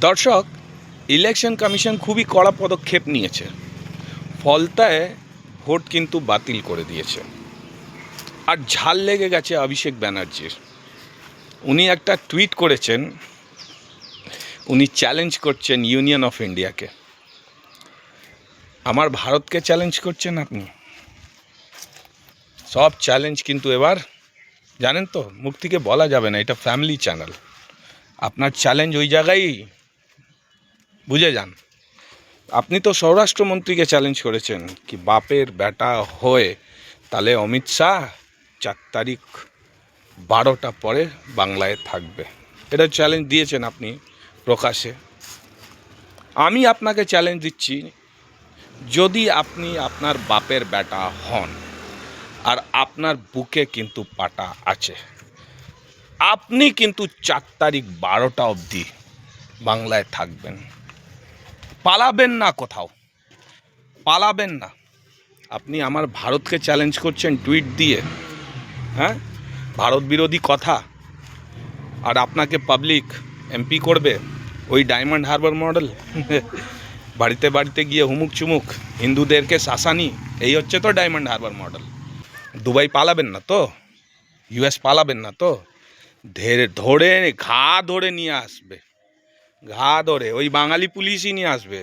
দর্শক, election commission খুবই কড়া পদক্ষেপ নিয়েছে। ফলতায় ভোট কিন্তু বাতিল করে দিয়েছে। আর ঝাল লেগে গেছে অভিষেক ব্যানার্জির। উনি একটা টুইট করেছেন, উনি চ্যালেঞ্জ করছেন ইউনিয়ন অফ ইন্ডিয়াকে। আমার ভারতকে চ্যালেঞ্জ করছেন আপনি। সব চ্যালেঞ্জ কিন্তু এবার জানেন তো, মুখ থেকে বলা যাবে না, এটা ফ্যামিলি চ্যানেল। আপনার চ্যালেঞ্জ ওই জায়গায় বুঝে যান। আপনি তো স্বরাষ্ট্রমন্ত্রীকে চ্যালেঞ্জ করেছেন কি বাপের বেটা হয়ে তাহলে অমিত শাহ 4 তারিখ 12টা পরে বাংলায় থাকবে, এটা চ্যালেঞ্জ দিয়েছেন আপনি প্রকাশ্যে। আমি আপনাকে চ্যালেঞ্জ দিচ্ছি, যদি আপনি আপনার বাপের বেটা হন আর আপনার বুকে কিন্তু পাটা আছে, আপনি কিন্তু 4 তারিখ 12টা অবধি বাংলায় থাকবেন। পালাবেন না, কোথাও পালাবেন না। আপনি আমার ভারতকে চ্যালেঞ্জ করছেন টুইট দিয়ে, হ্যাঁ, ভারত বিরোধী কথা, আর আপনাকে পাবলিক এমপি করবে ওই ডায়মন্ড হারবার মডেল। বাড়িতে বাড়িতে গিয়ে হুমুক চুমুক হিন্দুদেরকে শাসানি, এই হচ্ছে তো ডায়মন্ড হারবার মডেল। দুবাই পালাবেন না তো, ইউএস পালাবেন না তো, ধরে ঘা ধরে নিয়ে আসবে, ঘা ধরে ওই বাঙালি পুলিশই নিয়ে আসবে।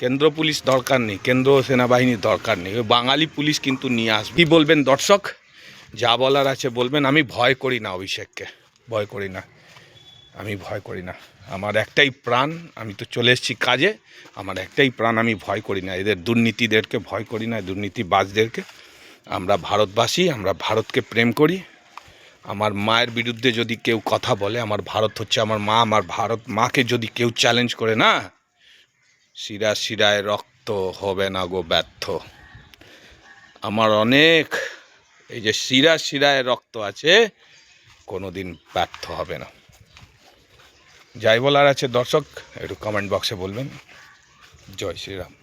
কেন্দ্র পুলিশ দরকার নেই, কেন্দ্র সেনাবাহিনীর দরকার নেই, ওই বাঙালি পুলিশ কিন্তু নিয়ে আসবে। কী বলবেন দর্শক, যা বলার আছে বলবেন। আমি ভয় করি না অভিষেককে, ভয় করি না, আমি ভয় করি না। আমার একটাই প্রাণ, আমি তো চলে এসেছি কাজে, আমার একটাই প্রাণ, আমি ভয় করি না। এদের দুর্নীতিদেরকে ভয় করি না, দুর্নীতিবাজদেরকে। আমরা ভারতবাসী, আমরা ভারতকে প্রেম করি। আমার মায়ের বিরুদ্ধে যদি কেউ কথা বলে, আমার ভারত হচ্ছে আমার মা, আমার ভারত মাকে যদি কেউ চ্যালেঞ্জ করে না, শিরা শিরায় রক্ত হবে না গো ব্যর্থ। আমার অনেক এই যে শিরা শিরায় রক্ত আছে, কোনো দিন ব্যর্থ হবে না। যাই বলার আছে দর্শক, একটু কমেন্ট বক্সে বলবেন। জয় শ্রীরাম।